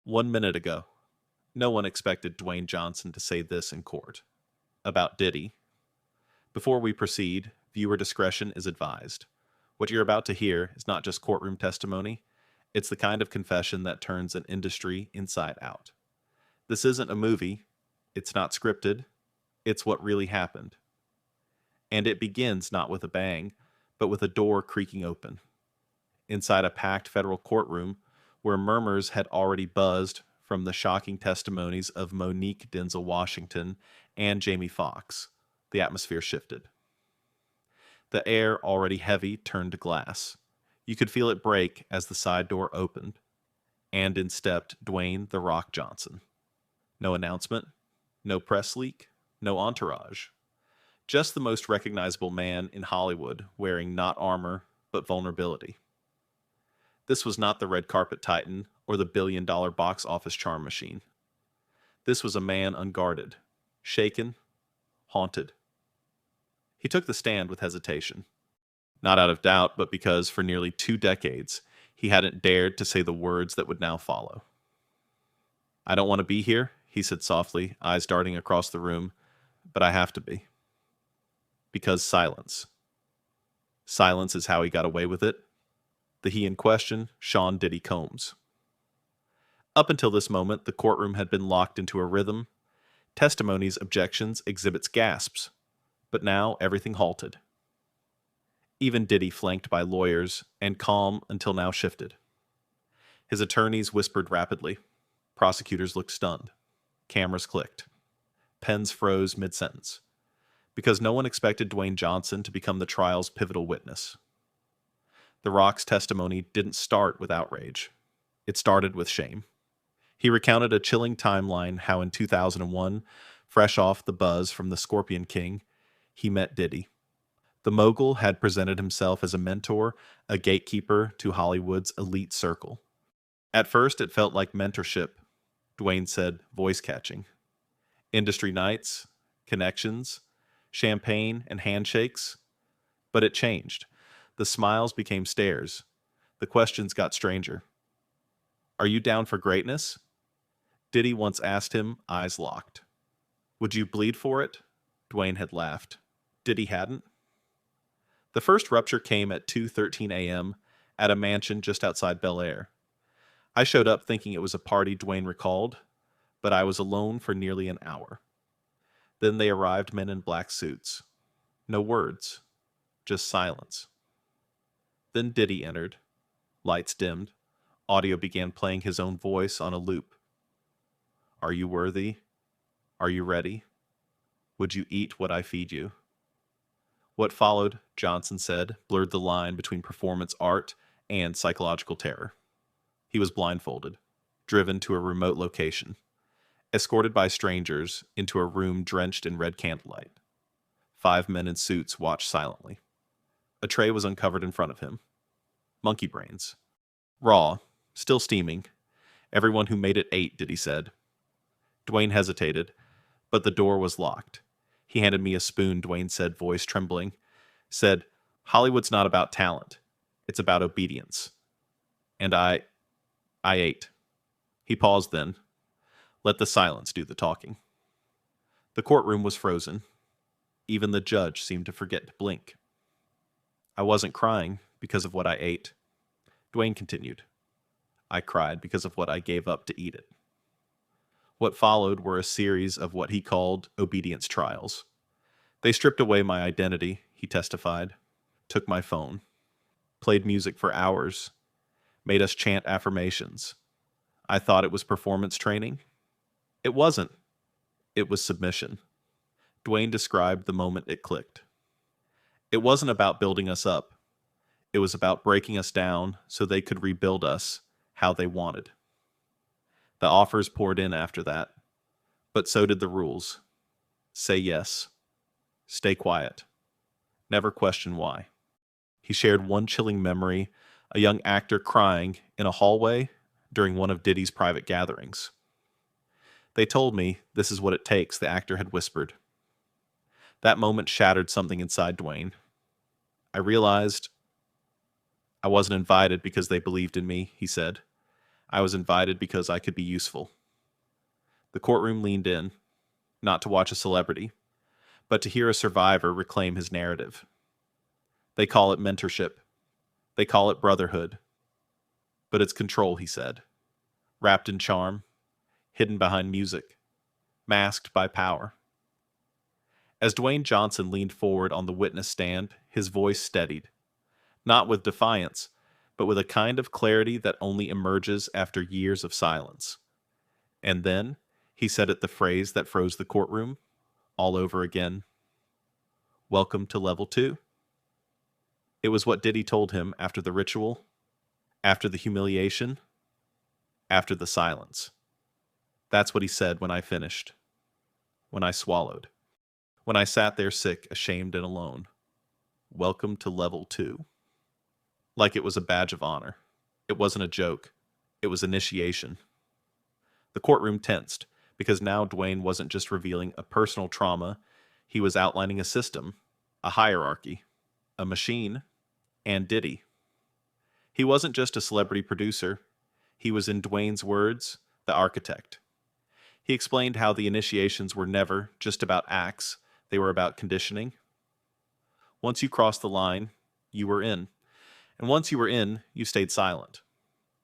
1 minute ago, no one expected Dwayne Johnson to say this in court. About Diddy. Before we proceed, viewer discretion is advised. What you're about to hear is not just courtroom testimony, it's the kind of confession that turns an industry inside out. This isn't a movie, it's not scripted, it's what really happened. And it begins not with a bang, but with a door creaking open. Inside a packed federal courtroom, where murmurs had already buzzed from the shocking testimonies of Monique Denzel Washington and Jamie Foxx, the atmosphere shifted. The air, already heavy, turned to glass. You could feel it break as the side door opened, and in stepped Dwayne "The Rock" Johnson. No announcement, no press leak, no entourage. Just the most recognizable man in Hollywood wearing not armor, but vulnerability. This was not the red carpet titan or the billion-dollar box office charm machine. This was a man unguarded, shaken, haunted. He took the stand with hesitation. Not out of doubt, but because for nearly 2 decades, he hadn't dared to say the words that would now follow. "I don't want to be here," he said softly, eyes darting across the room, "but I have to be." Because silence. Silence is how he got away with it. The he in question, Sean Diddy Combs. Up until this moment, the courtroom had been locked into a rhythm. Testimonies, objections, exhibits, gasps. But now everything halted. Even Diddy, flanked by lawyers, and calm until now shifted. His attorneys whispered rapidly. Prosecutors looked stunned. Cameras clicked. Pens froze mid-sentence. Because no one expected Dwayne Johnson to become the trial's pivotal witness. The Rock's testimony didn't start with outrage. It started with shame. He recounted a chilling timeline how in 2001, fresh off the buzz from the Scorpion King, he met Diddy. The mogul had presented himself as a mentor, a gatekeeper to Hollywood's elite circle. At first, it felt like mentorship, Dwayne said, voice catching. Industry nights, connections, champagne, and handshakes. But it changed. The smiles became stares. The questions got stranger. "Are you down for greatness?" Diddy once asked him, eyes locked. "Would you bleed for it?" Dwayne had laughed. Diddy hadn't. The first rupture came at 2:13 a.m. at a mansion just outside Bel Air. I showed up thinking it was a party Dwayne recalled, but I was alone for nearly an hour. Then they arrived, men in black suits. No words, just silence. Then Diddy entered. Lights dimmed. Audio began playing his own voice on a loop. "Are you worthy? Are you ready? Would you eat what I feed you?" What followed, Johnson said, blurred the line between performance art and psychological terror. He was blindfolded, driven to a remote location, escorted by strangers into a room drenched in red candlelight. 5 men in suits watched silently. A tray was uncovered in front of him. Monkey brains. Raw, still steaming. Everyone who made it ate, Diddy said. Dwayne hesitated, but the door was locked. He handed me a spoon, Dwayne said, voice trembling. Said, "Hollywood's not about talent. It's about obedience." And I ate. He paused then. Let the silence do the talking. The courtroom was frozen. Even the judge seemed to forget to blink. I wasn't crying because of what I ate. Dwayne continued. I cried because of what I gave up to eat it. What followed were a series of what he called obedience trials. They stripped away my identity, he testified, took my phone, played music for hours, made us chant affirmations. I thought it was performance training. It wasn't. It was submission. Dwayne described the moment it clicked. It wasn't about building us up. It was about breaking us down so they could rebuild us how they wanted. The offers poured in after that, but so did the rules. Say yes. Stay quiet. Never question why. He shared one chilling memory, a young actor crying in a hallway during one of Diddy's private gatherings. They told me this is what it takes, the actor had whispered. That moment shattered something inside Dwayne. I realized I wasn't invited because they believed in me, he said. I was invited because I could be useful. The courtroom leaned in, not to watch a celebrity, but to hear a survivor reclaim his narrative. They call it mentorship. They call it brotherhood. But it's control, he said, wrapped in charm, hidden behind music, masked by power. As Dwayne Johnson leaned forward on the witness stand, his voice steadied, not with defiance, but with a kind of clarity that only emerges after years of silence. And then he said it the phrase that froze the courtroom all over again. Welcome to level 2. It was what Diddy told him after the ritual, after the humiliation, after the silence. That's what he said when I finished, when I swallowed, when I sat there sick, ashamed, and alone. Welcome to level 2. Like it was a badge of honor. It wasn't a joke. It was initiation. The courtroom tensed, because now Dwayne wasn't just revealing a personal trauma, he was outlining a system, a hierarchy, a machine, and Diddy. He wasn't just a celebrity producer. He was, in Dwayne's words, the architect. He explained how the initiations were never just about acts, they were about conditioning. Once you crossed the line, you were in. And once you were in, you stayed silent.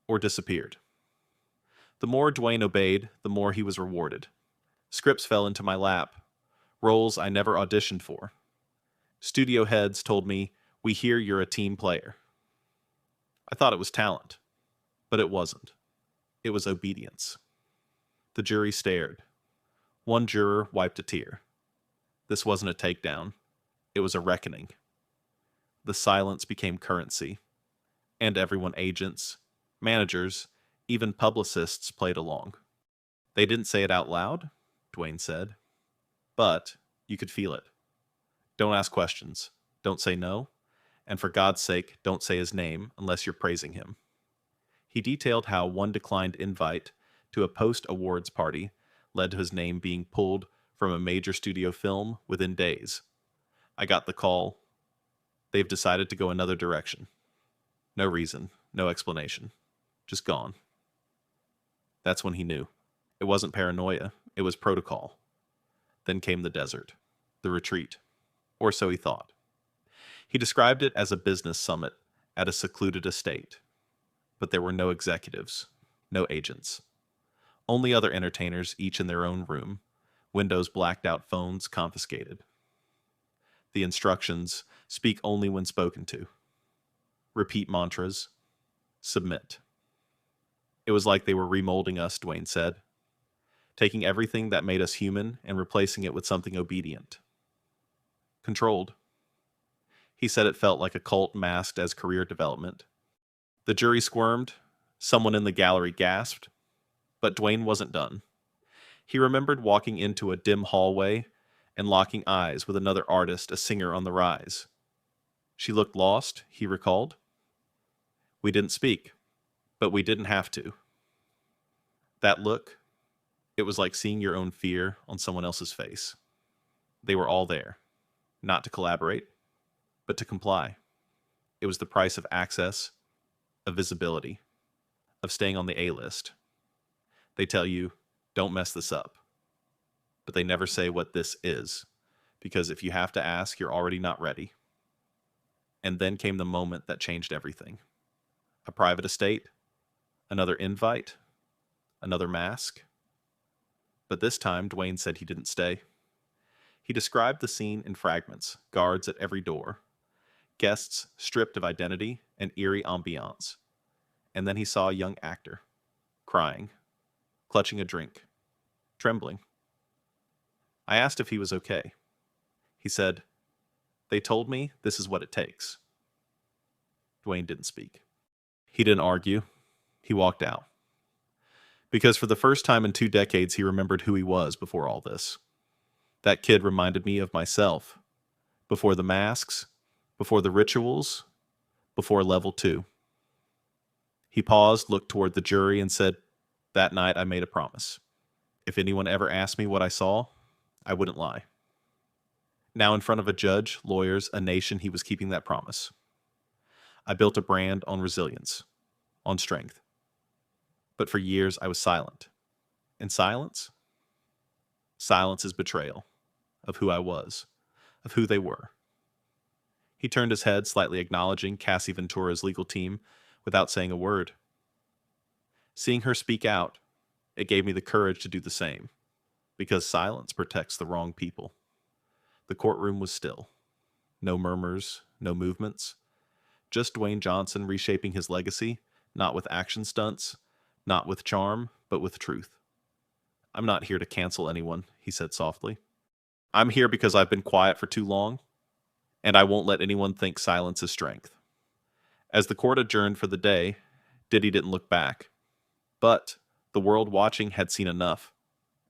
Or disappeared. The more Dwayne obeyed, the more he was rewarded. Scripts fell into my lap. Roles I never auditioned for. Studio heads told me, "We hear you're a team player." I thought it was talent. But it wasn't. It was obedience. The jury stared. One juror wiped a tear. This wasn't a takedown. It was a reckoning. The silence became currency. And everyone, agents, managers, even publicists, played along. They didn't say it out loud, Dwayne said. But you could feel it. Don't ask questions. Don't say no. And for God's sake, don't say his name unless you're praising him. He detailed how one declined invite to a post-awards party led to his name being pulled from a major studio film within days. I got the call. They've decided to go another direction. No reason, no explanation. Just gone. That's when he knew. It wasn't paranoia, it was protocol. Then came the desert, the retreat. Or so he thought. He described it as a business summit at a secluded estate. But there were no executives, no agents. Only other entertainers, each in their own room, windows blacked out, phones confiscated. The instructions: speak only when spoken to. Repeat mantras. Submit. It was like they were remolding us, Dwayne said. Taking everything that made us human and replacing it with something obedient. Controlled. He said it felt like a cult masked as career development. The jury squirmed. Someone in the gallery gasped. But Dwayne wasn't done. He remembered walking into a dim hallway and locking eyes with another artist, a singer on the rise. She looked lost, he recalled. We didn't speak, but we didn't have to. That look, it was like seeing your own fear on someone else's face. They were all there, not to collaborate, but to comply. It was the price of access, of visibility, of staying on the A-list. They tell you, don't mess this up. But they never say what this is, because if you have to ask, you're already not ready. And then came the moment that changed everything. A private estate, another invite, another mask. But this time, Dwayne said he didn't stay. He described the scene in fragments, guards at every door, guests stripped of identity, and eerie ambiance. And then he saw a young actor, crying, clutching a drink, trembling. I asked if he was okay. He said, "They told me this is what it takes." Dwayne didn't speak. He didn't argue. He walked out. Because for the first time in 2 decades, he remembered who he was before all this. That kid reminded me of myself. Before the masks, before the rituals, before level 2. He paused, looked toward the jury, and said, "That night I made a promise. If anyone ever asked me what I saw, I wouldn't lie." Now in front of a judge, lawyers, a nation, he was keeping that promise. I built a brand on resilience, on strength. But for years, I was silent. And silence? Silence is betrayal of who I was, of who they were. He turned his head, slightly acknowledging Cassie Ventura's legal team without saying a word. Seeing her speak out, it gave me the courage to do the same, because silence protects the wrong people. The courtroom was still. No murmurs, no movements. Just Dwayne Johnson reshaping his legacy, not with action stunts, not with charm, but with truth. "I'm not here to cancel anyone," he said softly. "I'm here because I've been quiet for too long, and I won't let anyone think silence is strength." As the court adjourned for the day, Diddy didn't look back. But the world watching had seen enough,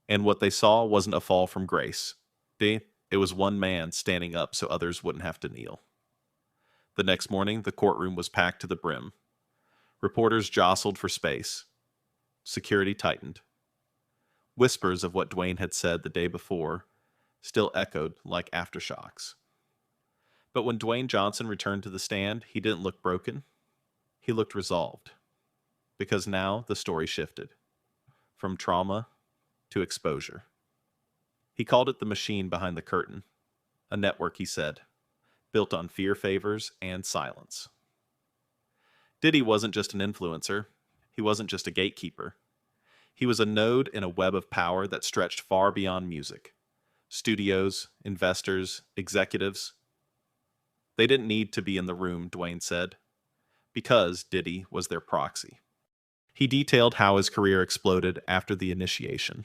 and what they saw wasn't a fall from grace. It was one man standing up so others wouldn't have to kneel. The next morning, the courtroom was packed to the brim. Reporters jostled for space. Security tightened. Whispers of what Dwayne had said the day before still echoed like aftershocks. But when Dwayne Johnson returned to the stand, he didn't look broken. He looked resolved. Because now the story shifted. From trauma to exposure. He called it the machine behind the curtain. A network, he said, built on fear favors and silence. Diddy wasn't just an influencer. He wasn't just a gatekeeper. He was a node in a web of power that stretched far beyond music. Studios, investors, executives. They didn't need to be in the room, Dwayne said, because Diddy was their proxy. He detailed how his career exploded after the initiation.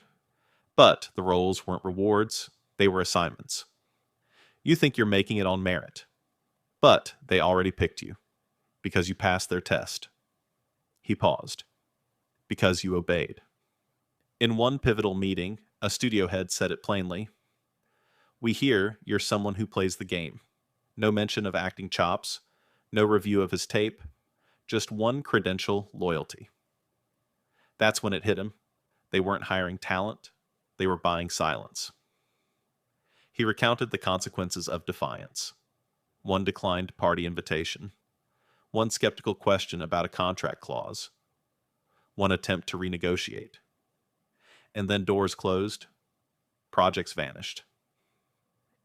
But the roles weren't rewards, they were assignments. You think you're making it on merit, but they already picked you because you passed their test. He paused. Because you obeyed. In one pivotal meeting, a studio head said it plainly. "We hear you're someone who plays the game. No mention of acting chops, no review of his tape, just one credential: loyalty." That's when it hit him. They weren't hiring talent, they were buying silence. He recounted the consequences of defiance. One declined party invitation. One skeptical question about a contract clause. One attempt to renegotiate. And then doors closed. Projects vanished.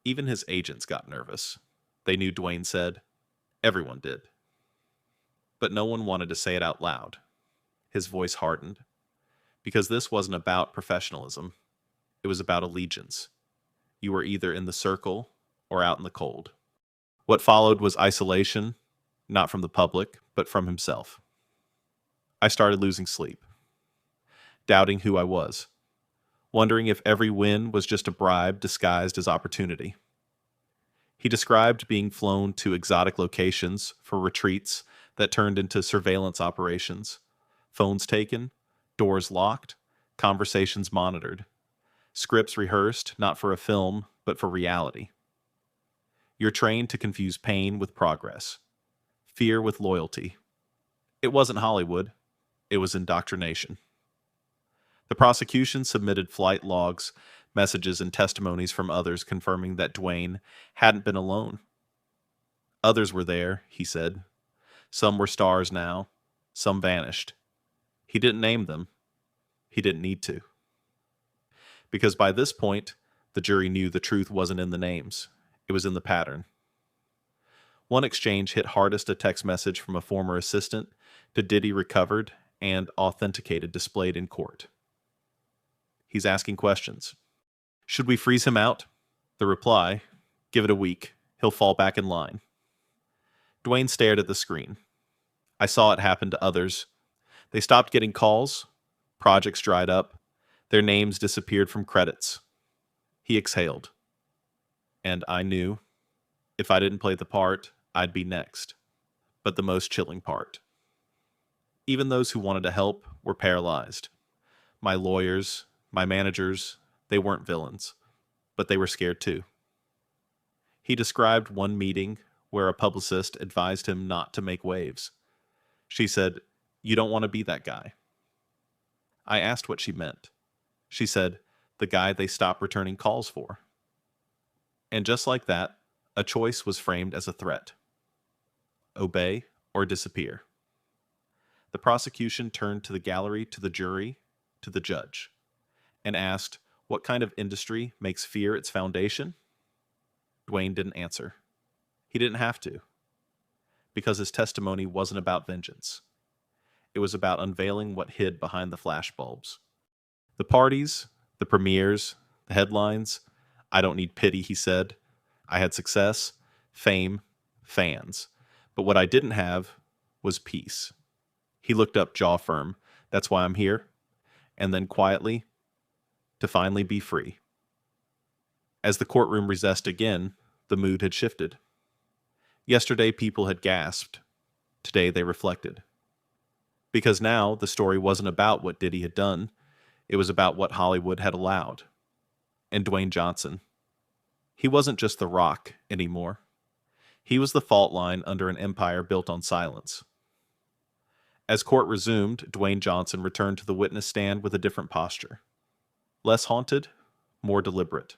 Even his agents got nervous. They knew, Dwayne said. Everyone did. But no one wanted to say it out loud. His voice hardened. Because this wasn't about professionalism. It was about allegiance. You were either in the circle or out in the cold. What followed was isolation, not from the public, but from himself. I started losing sleep, doubting who I was, wondering if every win was just a bribe disguised as opportunity. He described being flown to exotic locations for retreats that turned into surveillance operations, phones taken, doors locked, conversations monitored, scripts rehearsed not for a film, but for reality. You're trained to confuse pain with progress, fear with loyalty. It wasn't Hollywood. It was indoctrination. The prosecution submitted flight logs, messages, and testimonies from others confirming that Dwayne hadn't been alone. Others were there, he said. Some were stars now. Some vanished. He didn't name them. He didn't need to. Because by this point, the jury knew the truth wasn't in the names. It was in the pattern. One exchange hit hardest: a text message from a former assistant to Diddy recovered and authenticated, displayed in court. He's asking questions. Should we freeze him out? The reply, give it a week. He'll fall back in line. Dwayne stared at the screen. I saw it happen to others. They stopped getting calls. Projects dried up. Their names disappeared from credits. He exhaled. And I knew, if I didn't play the part, I'd be next. But the most chilling part. Even those who wanted to help were paralyzed. My lawyers, my managers, they weren't villains, but they were scared too. He described one meeting where a publicist advised him not to make waves. She said, "You don't want to be that guy." I asked what she meant. She said, "The guy they stopped returning calls for." And just like that, a choice was framed as a threat. Obey or disappear. The prosecution turned to the gallery, to the jury, to the judge, and asked, "What kind of industry makes fear its foundation?" Dwayne didn't answer. He didn't have to, because his testimony wasn't about vengeance. It was about unveiling what hid behind the flashbulbs. The parties, the premieres, the headlines. "I don't need pity," he said. "I had success, fame, fans. But what I didn't have was peace." He looked up, jaw firm. "That's why I'm here." And then quietly, "To finally be free." As the courtroom recessed again, the mood had shifted. Yesterday people had gasped. Today they reflected. Because now the story wasn't about what Diddy had done. It was about what Hollywood had allowed. And Dwayne Johnson. He wasn't just the rock anymore. He was the fault line under an empire built on silence. As court resumed, Dwayne Johnson returned to the witness stand with a different posture. Less haunted, more deliberate.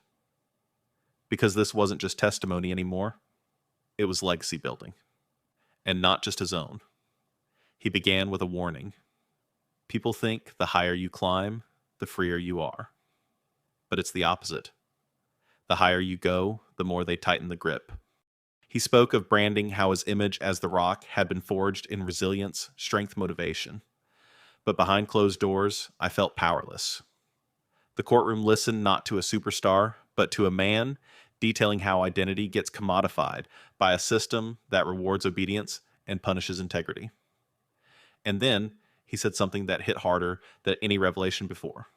Because this wasn't just testimony anymore. It was legacy building. And not just his own. He began with a warning. People think the higher you climb, the freer you are. But it's the opposite. The higher you go, the more they tighten the grip. He spoke of branding how his image as The Rock had been forged in resilience, strength, motivation. But behind closed doors, I felt powerless. The courtroom listened not to a superstar, but to a man detailing how identity gets commodified by a system that rewards obedience and punishes integrity. And then he said something that hit harder than any revelation before.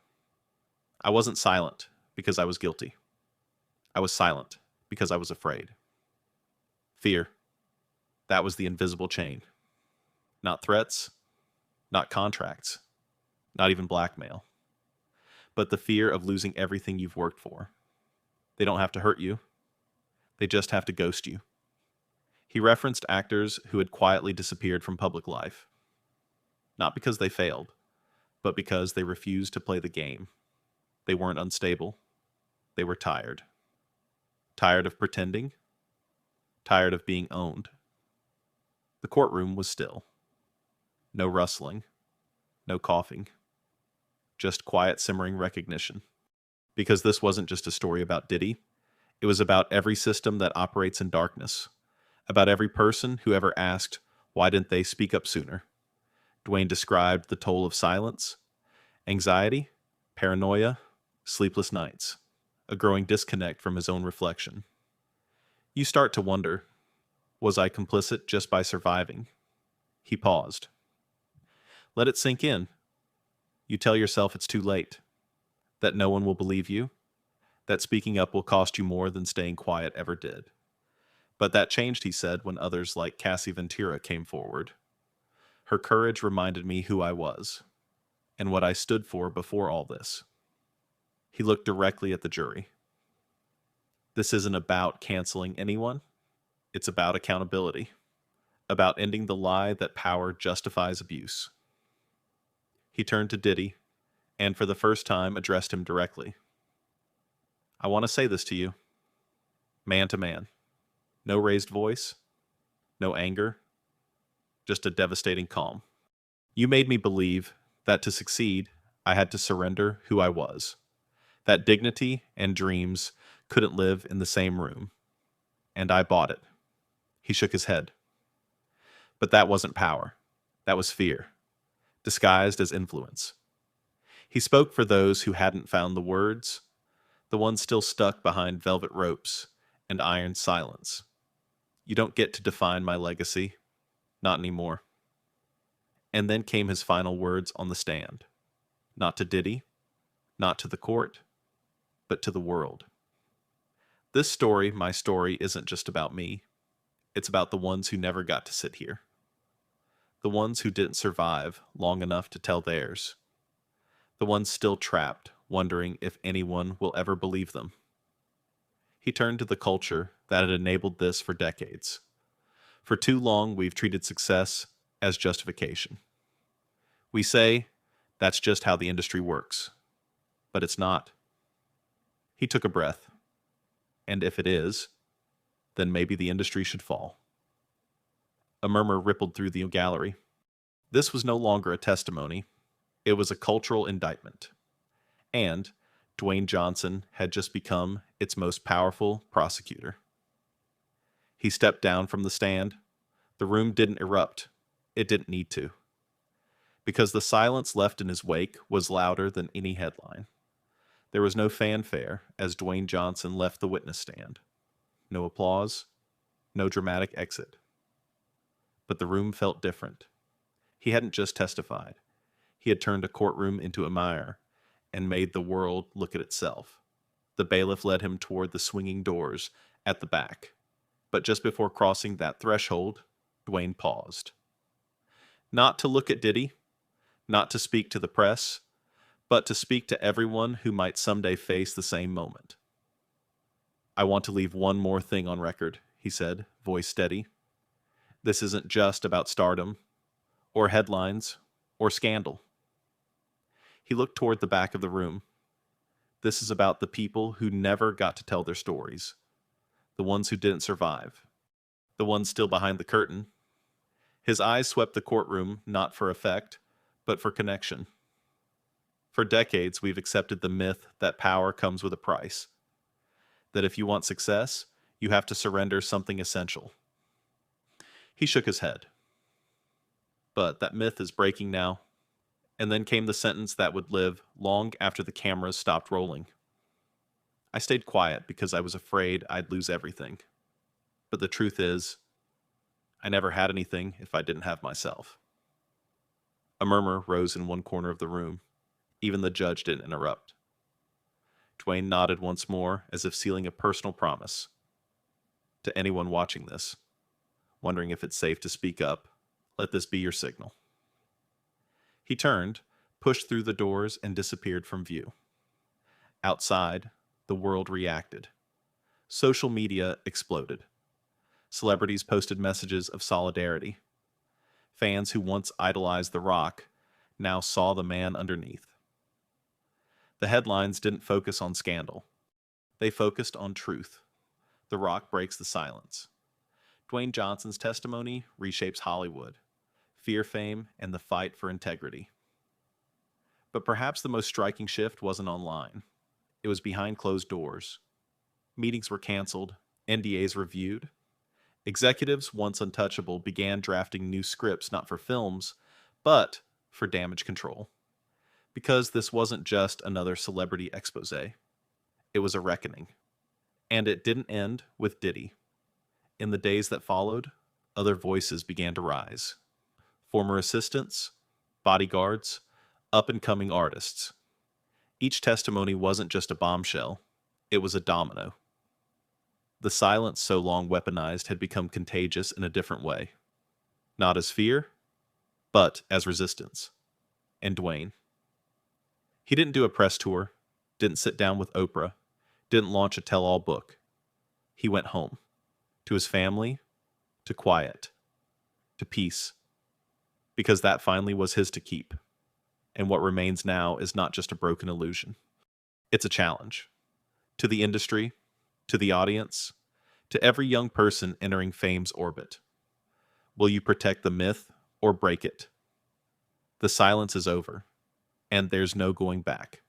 I wasn't silent because I was guilty. I was silent because I was afraid. Fear. That was the invisible chain. Not threats, not contracts, not even blackmail, but the fear of losing everything you've worked for. They don't have to hurt you. They just have to ghost you. He referenced actors who had quietly disappeared from public life. Not because they failed, but because they refused to play the game. They weren't unstable. They were tired. Tired of pretending. Tired of being owned. The courtroom was still. No rustling. No coughing. Just quiet, simmering recognition. Because this wasn't just a story about Diddy. It was about every system that operates in darkness. About every person who ever asked, why didn't they speak up sooner? Dwayne described the toll of silence, anxiety, paranoia, sleepless nights, a growing disconnect from his own reflection. You start to wonder, was I complicit just by surviving? He paused. Let it sink in. You tell yourself it's too late, that no one will believe you, that speaking up will cost you more than staying quiet ever did. But that changed, he said, when others like Cassie Ventura came forward. Her courage reminded me who I was, and what I stood for before all this. He looked directly at the jury. This isn't about canceling anyone. It's about accountability, about ending the lie that power justifies abuse. He turned to Diddy, and for the first time addressed him directly. I want to say this to you, man to man. No raised voice, no anger, just a devastating calm. You made me believe that to succeed, I had to surrender who I was, that dignity and dreams couldn't live in the same room. And I bought it. He shook his head. But that wasn't power. That was fear, disguised as influence. He spoke for those who hadn't found the words, the ones still stuck behind velvet ropes and iron silence. You don't get to define my legacy. Not anymore. And then came his final words on the stand. Not to Diddy, not to the court, but to the world. This story, my story, isn't just about me. It's about the ones who never got to sit here. The ones who didn't survive long enough to tell theirs. The ones still trapped, wondering if anyone will ever believe them. He turned to the culture that had enabled this for decades. For too long, we've treated success as justification. We say, that's just how the industry works. But it's not. He took a breath. And if it is, then maybe the industry should fall. A murmur rippled through the gallery. This was no longer a testimony, it was a cultural indictment. And Dwayne Johnson had just become its most powerful prosecutor. He stepped down from the stand. The room didn't erupt. It didn't need to. Because the silence left in his wake was louder than any headline. There was no fanfare as Dwayne Johnson left the witness stand. No applause, no dramatic exit. But the room felt different. He hadn't just testified. He had turned a courtroom into a mire and made the world look at itself. The bailiff led him toward the swinging doors at the back. But just before crossing that threshold, Dwayne paused. Not to look at Diddy, not to speak to the press, but to speak to everyone who might someday face the same moment. I want to leave one more thing on record, he said, voice steady. This isn't just about stardom, or headlines, or scandal. He looked toward the back of the room. This is about the people who never got to tell their stories, the ones who didn't survive, the ones still behind the curtain. His eyes swept the courtroom not for effect, but for connection. For decades, we've accepted the myth that power comes with a price, that if you want success, you have to surrender something essential. He shook his head. But that myth is breaking now. And then came the sentence that would live long after the cameras stopped rolling. I stayed quiet because I was afraid I'd lose everything. But the truth is, I never had anything if I didn't have myself. A murmur rose in one corner of the room. Even the judge didn't interrupt. Dwayne nodded once more, as if sealing a personal promise. To anyone watching this, wondering if it's safe to speak up, let this be your signal. He turned, pushed through the doors, and disappeared from view. Outside, the world reacted. Social media exploded. Celebrities posted messages of solidarity. Fans who once idolized The Rock now saw the man underneath. The headlines didn't focus on scandal. They focused on truth. The Rock breaks the silence. Dwayne Johnson's testimony reshapes Hollywood, fear, fame, and the fight for integrity. But perhaps the most striking shift wasn't online. It was behind closed doors. Meetings were canceled, NDAs reviewed. Executives, once untouchable, began drafting new scripts not for films, but for damage control. Because this wasn't just another celebrity expose. It was a reckoning. And it didn't end with Diddy. In the days that followed, other voices began to rise. Former assistants, bodyguards, up-and-coming artists. Each testimony wasn't just a bombshell, it was a domino. The silence so long weaponized had become contagious in a different way. Not as fear, but as resistance. And Dwayne. He didn't do a press tour, didn't sit down with Oprah, didn't launch a tell-all book. He went home. To his family, to quiet, to peace. Because that finally was his to keep. And what remains now is not just a broken illusion. It's a challenge. To the industry, to the audience, to every young person entering fame's orbit. Will you protect the myth or break it? The silence is over, and there's no going back.